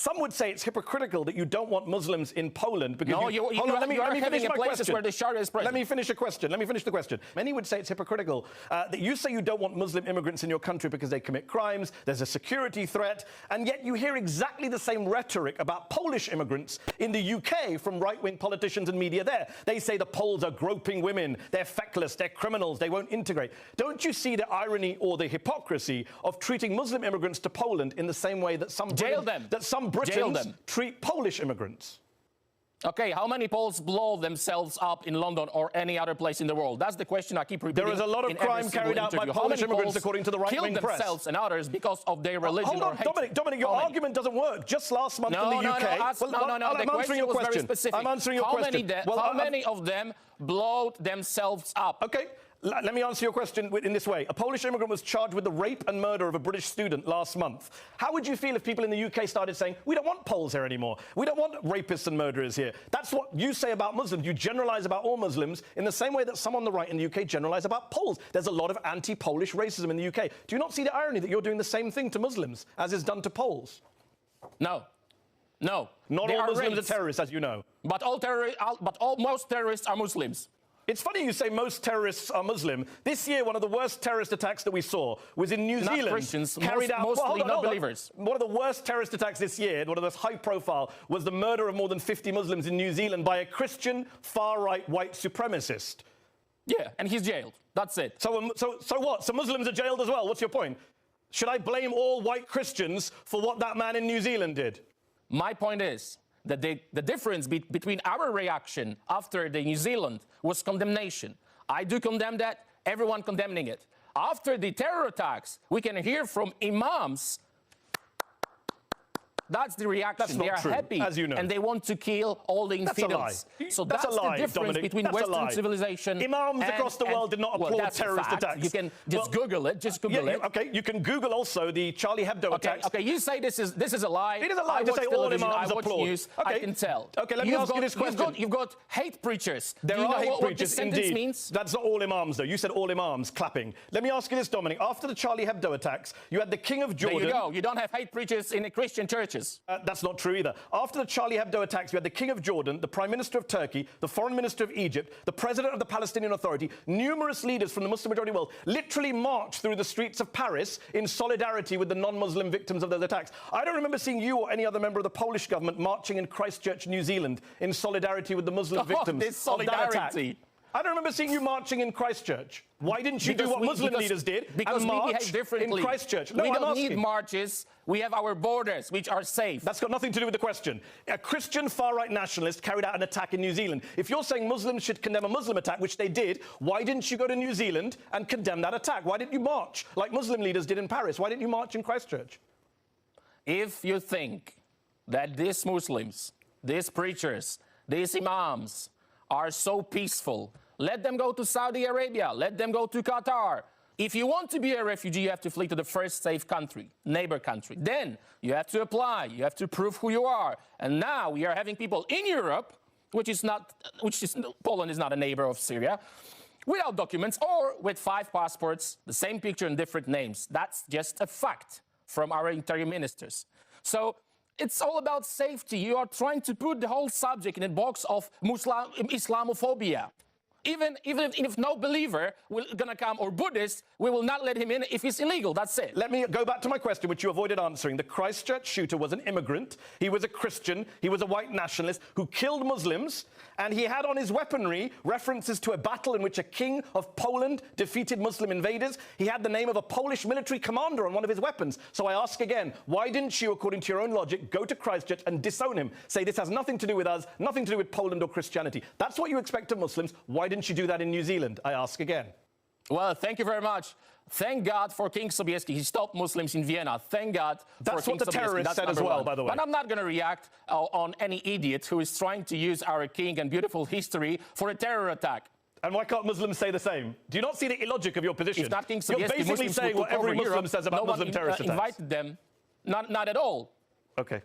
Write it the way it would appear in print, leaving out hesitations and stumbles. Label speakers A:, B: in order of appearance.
A: some would say it's hypocritical that you don't want Muslims in Poland because
B: no,
A: you
B: are having places where the Sharia is present.
A: Let me finish the question. Many would say it's hypocritical that you say you don't want Muslim immigrants in your country because they commit crimes, there's a security threat, and yet you hear exactly the same rhetoric about Polish immigrants in the UK from right-wing politicians and media there. They say the Poles are groping women, they're feckless, they're criminals, they won't integrate. Don't you see the irony or the hypocrisy of treating Muslim immigrants to Poland in the same way that some Britons treat Polish immigrants?
B: Okay, how many Poles blow themselves up in London or any other place in the world? That's the question I keep repeating.
A: There is a lot of crime carried out by Polish immigrants, according to the right-wing press.
B: Killed themselves and others because of their religion
A: or hate. Dominic, your argument doesn't work. Just last month in the UK...
B: The question was very specific.
A: I'm answering your question.
B: How many of them blowed themselves up?
A: Okay. Let me answer your question in this way. A Polish immigrant was charged with the rape and murder of a British student last month. How would you feel if people in the UK started saying, we don't want Poles here anymore, we don't want rapists and murderers here? That's what you say about Muslims. You generalize about all Muslims in the same way that some on the right in the UK generalize about Poles. There's a lot of anti-Polish racism in the UK. Do you not see the irony that you're doing the same thing to Muslims as is done to Poles?
B: No. No.
A: Not all Muslims are terrorists, as you know.
B: But most terrorists are Muslims.
A: It's funny you say most terrorists are Muslim. This year, one of the worst terrorist attacks that we saw was in New Zealand.
B: Not Christians,
A: mostly
B: not believers.
A: One of the worst terrorist attacks this year, one of the most high profile, was the murder of more than 50 Muslims in New Zealand by a Christian far-right white supremacist.
B: Yeah, and he's jailed. That's it.
A: So what? So Muslims are jailed as well? What's your point? Should I blame all white Christians for what that man in New Zealand did?
B: My point is that the difference between our reaction after the New Zealand was condemnation. I do condemn that, everyone condemning it. After the terror attacks, we can hear from imams. That's the reaction. They are happy,
A: as you know,
B: and they want to kill all the infidels. So that's the difference between Western civilization.
A: Imams across the world did not applaud terrorist attacks.
B: You can just Google it. Just Google it.
A: Okay, you can Google also the Charlie Hebdo attacks.
B: Okay, you say this is a lie.
A: It is a lie to say all imams applaud.
B: News, I can tell.
A: Okay, let me ask you this question.
B: You've got hate preachers.
A: There are hate preachers, indeed.
B: Means?
A: That's not all imams, though. You said all imams clapping. Let me ask you this, Dominic. After the Charlie Hebdo attacks, you had the King of Jordan.
B: There you go. You don't have hate preachers in the Christian churches.
A: That's not true either. After the Charlie Hebdo attacks, you had the King of Jordan, the Prime Minister of Turkey, the Foreign Minister of Egypt, the President of the Palestinian Authority, numerous leaders from the Muslim-majority world literally marched through the streets of Paris in solidarity with the non-Muslim victims of those attacks. I don't remember seeing you or any other member of the Polish government marching in Christchurch, New Zealand, in solidarity with the Muslim victims of that attack. I don't remember seeing you marching in Christchurch. Why didn't you do what Muslim leaders did and march in Christchurch? No,
B: we don't need marches. We have our borders, which are safe.
A: That's got nothing to do with the question. A Christian far-right nationalist carried out an attack in New Zealand. If you're saying Muslims should condemn a Muslim attack, which they did, why didn't you go to New Zealand and condemn that attack? Why didn't you march like Muslim leaders did in Paris? Why didn't you march in Christchurch?
B: If you think that these Muslims, these preachers, these imams are so peaceful, let them go to Saudi Arabia. Let them go to Qatar. If you want to be a refugee, you have to flee to the first safe country, neighbor country. Then you have to apply. You have to prove who you are. And now we are having people in Europe, Poland is not a neighbor of Syria, without documents or with 5 passports, the same picture and different names. That's just a fact from our interior ministers. So it's all about safety. You are trying to put the whole subject in a box of Islamophobia. Even if no believer will gonna come, or Buddhist, we will not let him in if he's illegal. That's it.
A: Let me go back to my question, which you avoided answering. The Christchurch shooter was an immigrant. He was a Christian. He was a white nationalist who killed Muslims, and he had on his weaponry references to a battle in which a king of Poland defeated Muslim invaders. He had the name of a Polish military commander on one of his weapons. So I ask again, why didn't you, according to your own logic, go to Christchurch and disown him? Say this has nothing to do with us, nothing to do with Poland or Christianity. That's what you expect of Muslims. Why didn't you do that in New Zealand? I ask again.
B: Well, thank you very much. Thank God for King Sobieski. He stopped Muslims in Vienna. Thank God for King Sobieski.
A: That's what the terrorists said as well, by the way.
B: But I'm not going to react on any idiot who is trying to use our king and beautiful history for a terror attack.
A: And why can't Muslims say the same? Do you not see the illogic of your position?
B: If not King Sobieski,
A: you're basically saying what every Muslim says about Muslim terrorist attacks.
B: Invited them. Not at all.
A: Okay.